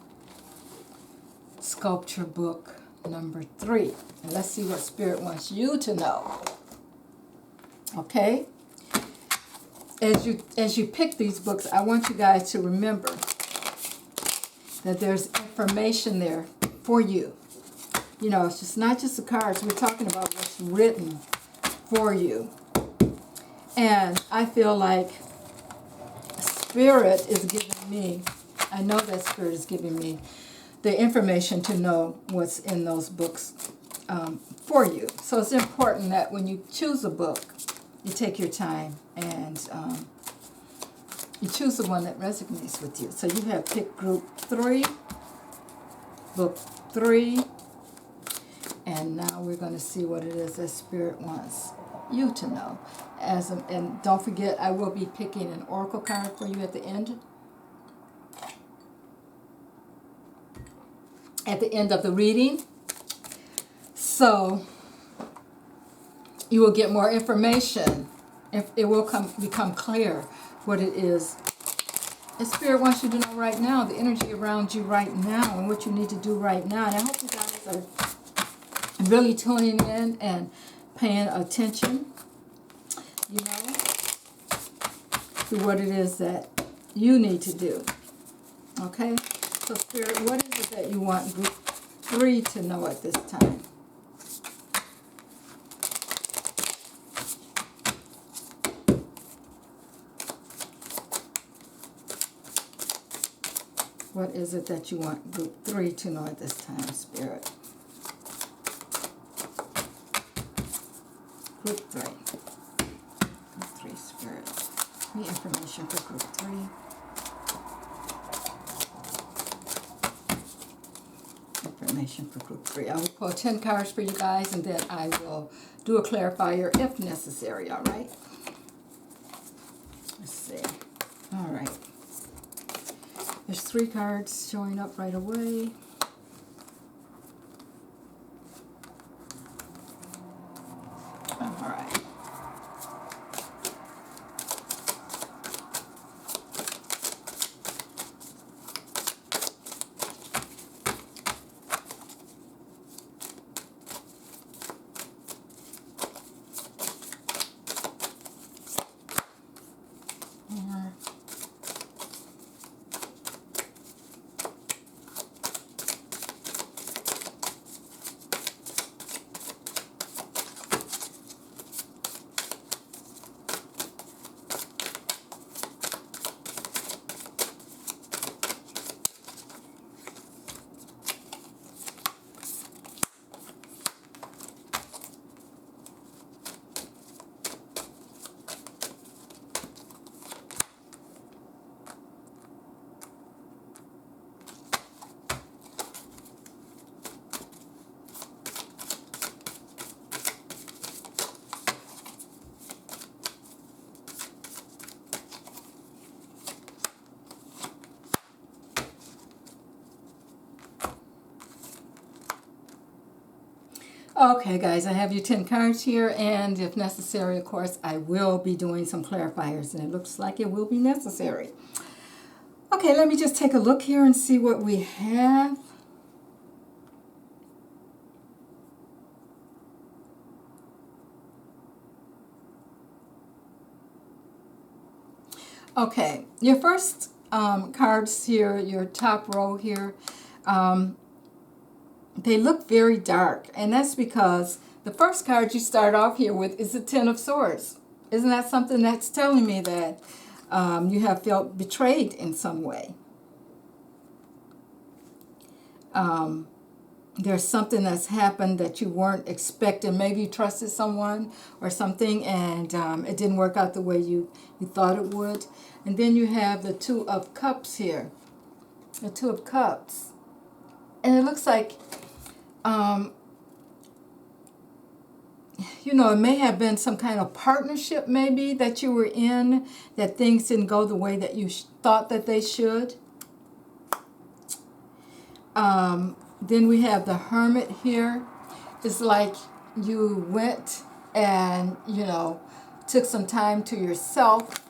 sculpture book number 3. And let's see what Spirit wants you to know. Okay, as you pick these books, I want you guys to remember that there's information there for you. You know, it's just not just the cards. We're talking about what's written for you. And I feel like Spirit is giving me, I know that Spirit is giving me the information to know what's in those books for you. So it's important that when you choose a book, you take your time and you choose the one that resonates with you. So you have picked group 3, book 3, and now we're going to see what it is that Spirit wants you to know. And don't forget, I will be picking an oracle card for you at the end. At the end of the reading. So you will get more information. It will become clear what it is. And Spirit wants you to know right now, the energy around you right now and what you need to do right now. And I hope you guys are really tuning in and paying attention, you know, to what it is that you need to do. Okay? So Spirit, what is it that you want group 3 to know at this time? What is it that you want group 3 to know at this time, Spirit? Group 3. Group 3, Spirit. Any information for group 3? Information for group 3. I will pull 10 cards for you guys, and then I will do a clarifier if necessary, all right? Let's see. All right. There's 3 cards showing up right away. All right. Okay, guys, I have your 10 cards here, and if necessary, of course, I will be doing some clarifiers, and it looks like it will be necessary. Okay, let me just take a look here and see what we have. Okay, your first cards here, your top row here, they look very dark, and that's because the first card you start off here with is the Ten of Swords. Isn't that something that's telling me that you have felt betrayed in some way? There's something that's happened that you weren't expecting. Maybe you trusted someone or something, and it didn't work out the way you thought it would. And then you have the Two of Cups here. The Two of Cups. And it looks like, you know, it may have been some kind of partnership maybe that you were in, that things didn't go the way that you thought that they should. Then we have the Hermit here. It's like you went and, you know, took some time to yourself.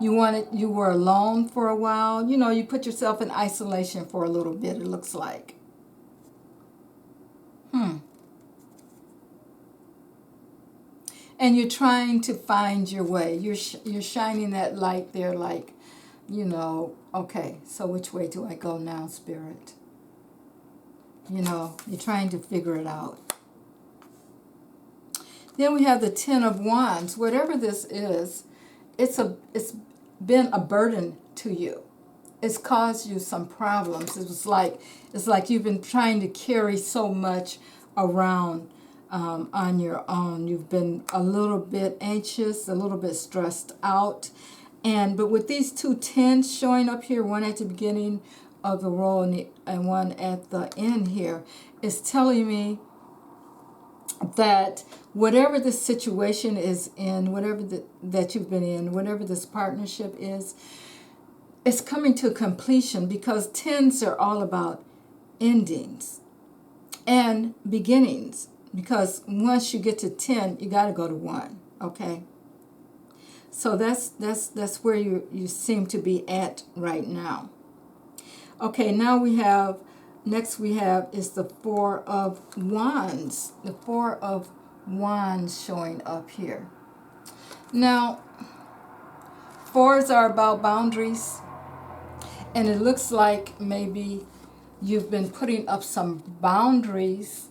You were alone for a while. You know, you put yourself in isolation for a little bit, it looks like. And you're trying to find your way. You're shining that light there, like, you know, okay, so which way do I go now, Spirit? You know, you're trying to figure it out. Then we have the Ten of Wands. Whatever this is, it's been a burden to you. It's caused you some problems. It's like you've been trying to carry so much around on your own. You've been a little bit anxious, a little bit stressed out. But with these 2 tens showing up here, one at the beginning of the row and one at the end here, is telling me that whatever the situation is in, whatever that you've been in, whatever this partnership is, it's coming to completion, because tens are all about endings and beginnings. Because once you get to 10, you got to go to 1. Okay. So that's where you seem to be at right now. Okay, now next we have is the Four of Wands. The Four of Wands showing up here. Now, Fours are about boundaries, and it looks like maybe you've been putting up some boundaries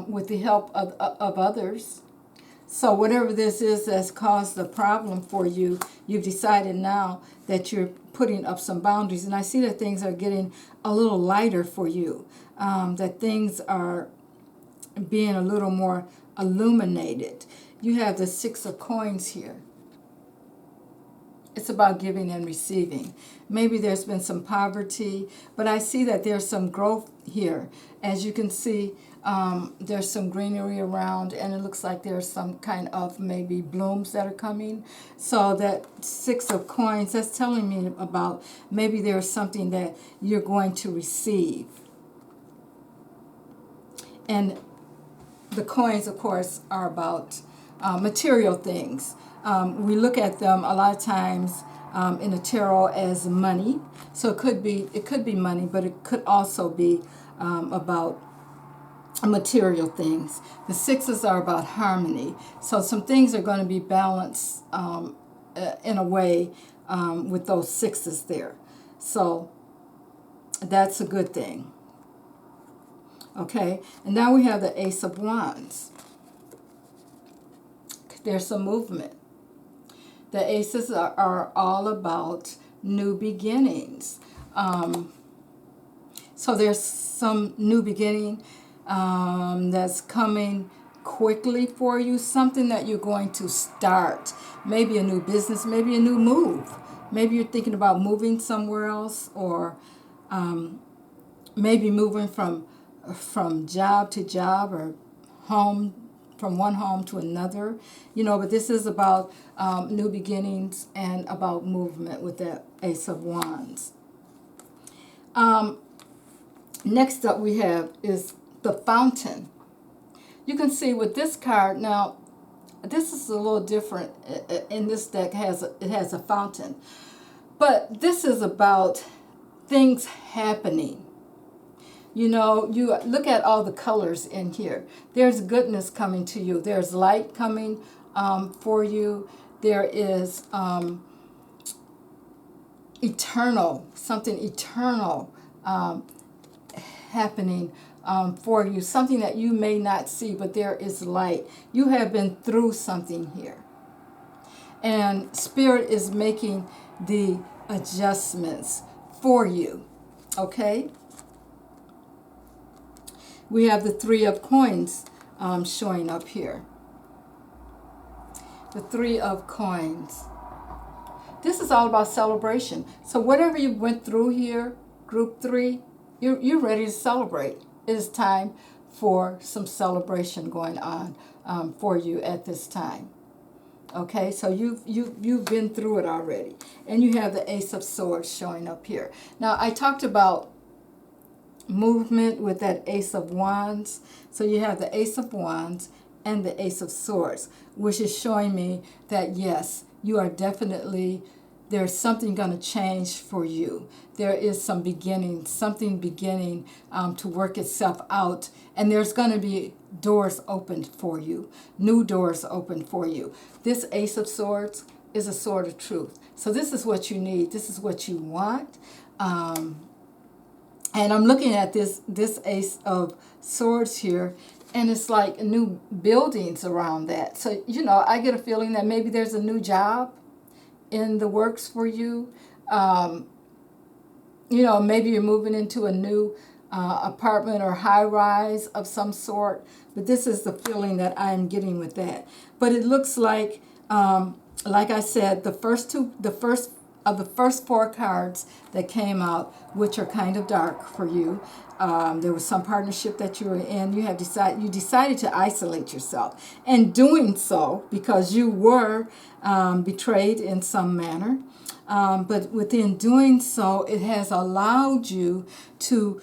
with the help of others. So whatever this is that's caused the problem for you, you've decided now that you're putting up some boundaries. And I see that things are getting a little lighter for you, that things are being a little more illuminated. You have the Six of Coins here. It's about giving and receiving. Maybe there's been some poverty, but I see that there's some growth here. As you can see, there's some greenery around, and it looks like there's some kind of maybe blooms that are coming. So that Six of Coins, that's telling me about maybe there's something that you're going to receive. And the coins, of course, are about material things. We look at them a lot of times in the tarot as money. So it could be money, but it could also be about material things. The sixes are about harmony. So some things are going to be balanced in a way with those sixes there. So that's a good thing. Okay, and now we have the Ace of Wands. There's some movement. The aces are all about new beginnings. So there's some new beginning that's coming quickly for you, something that you're going to start. Maybe a new business, maybe a new move. Maybe you're thinking about moving somewhere else, or maybe moving from job to job, or from one home to another, but this is about new beginnings and about movement with the Ace of Wands. Next up we have is the Fountain. You can see with this card, now this is a little different. In this deck it has a fountain, but this is about things happening. You look at all the colors in here. There's goodness coming to you. There's light coming for you. There is something eternal happening for you. Something that you may not see, but there is light. You have been through something here. And Spirit is making the adjustments for you. Okay? We have the Three of Coins showing up here. The Three of Coins. This is all about celebration. So whatever you went through here, Group 3, you're ready to celebrate. It is time for some celebration going on for you at this time. Okay, so you've been through it already. And you have the Ace of Swords showing up here. Now, I talked about movement with that Ace of Wands. So you have the Ace of Wands and the Ace of Swords, which is showing me that yes, you are definitely, there's something going to change for you. There is something beginning to work itself out, and there's going to be doors opened for you, new doors opened for you. This Ace of Swords is a sword of truth. So this is what you need. This is what you want. And I'm looking at this Ace of Swords here, and it's like new buildings around that. So, I get a feeling that maybe there's a new job in the works for you. Maybe you're moving into a new apartment or high-rise of some sort. But this is the feeling that I'm getting with that. But it looks like I said, the first of the first four cards that came out, which are kind of dark for you. There was some partnership that you were in. You decided to isolate yourself, and doing so because you were betrayed in some manner. But within doing so, it has allowed you to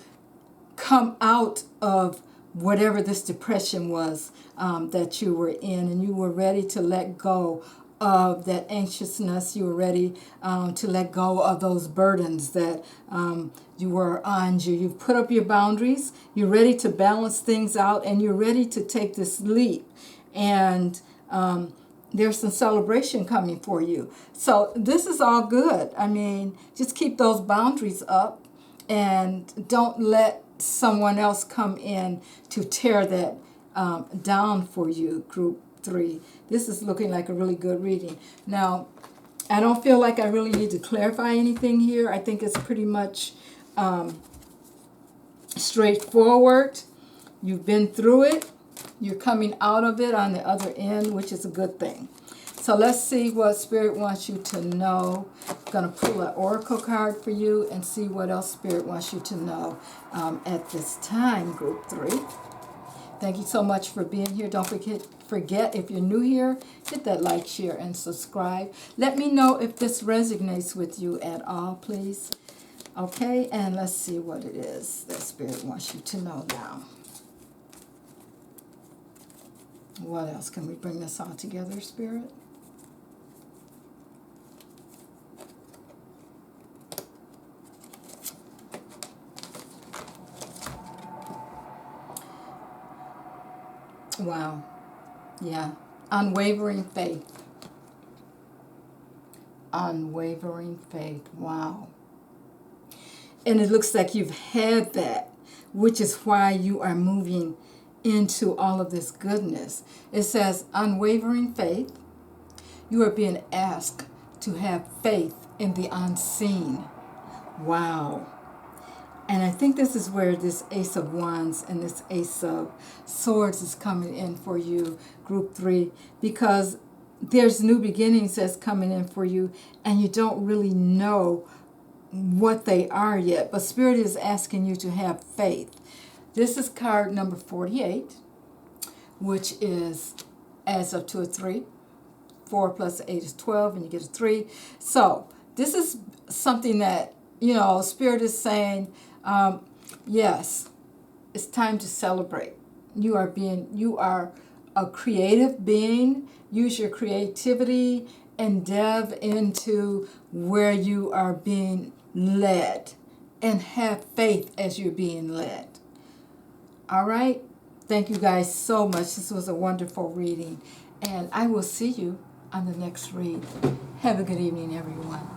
come out of whatever this depression was that you were in, and you were ready to let go of that anxiousness. You were ready to let go of those burdens that you were on you. You've put up your boundaries. You're ready to balance things out, and you're ready to take this leap and there's some celebration coming for you. So this is all good. I mean, just keep those boundaries up and don't let someone else come in to tear that down for you, group 3. This is looking like a really good reading. Now, I don't feel like I really need to clarify anything here. I think it's pretty much straightforward. You've been through it. You're coming out of it on the other end, which is a good thing. So let's see what Spirit wants you to know. I'm going to pull an oracle card for you and see what else Spirit wants you to know at this time, group 3. Thank you so much for being here. Don't forget, if you're new here, hit that like, share, and subscribe. Let me know if this resonates with you at all, please. Okay, and let's see what it is that Spirit wants you to know now. What else? Can we bring this all together, Spirit? Wow. Yeah. Unwavering faith. Unwavering faith. Wow. And it looks like you've had that, which is why you are moving into all of this goodness. It says unwavering faith. You are being asked to have faith in the unseen. Wow. And I think this is where this Ace of Wands and this Ace of Swords is coming in for you, group 3, because there's new beginnings that's coming in for you, and you don't really know what they are yet. But Spirit is asking you to have faith. This is card number 48, which is adds up to a 3. 4 plus 8 is 12, and you get a 3. So this is something that, Spirit is saying, yes, it's time to celebrate. You are a creative being. Use your creativity and delve into where you are being led, and have faith as you're being led. All right? Thank you guys so much. This was a wonderful reading, and I will see you on the next read. Have a good evening, everyone.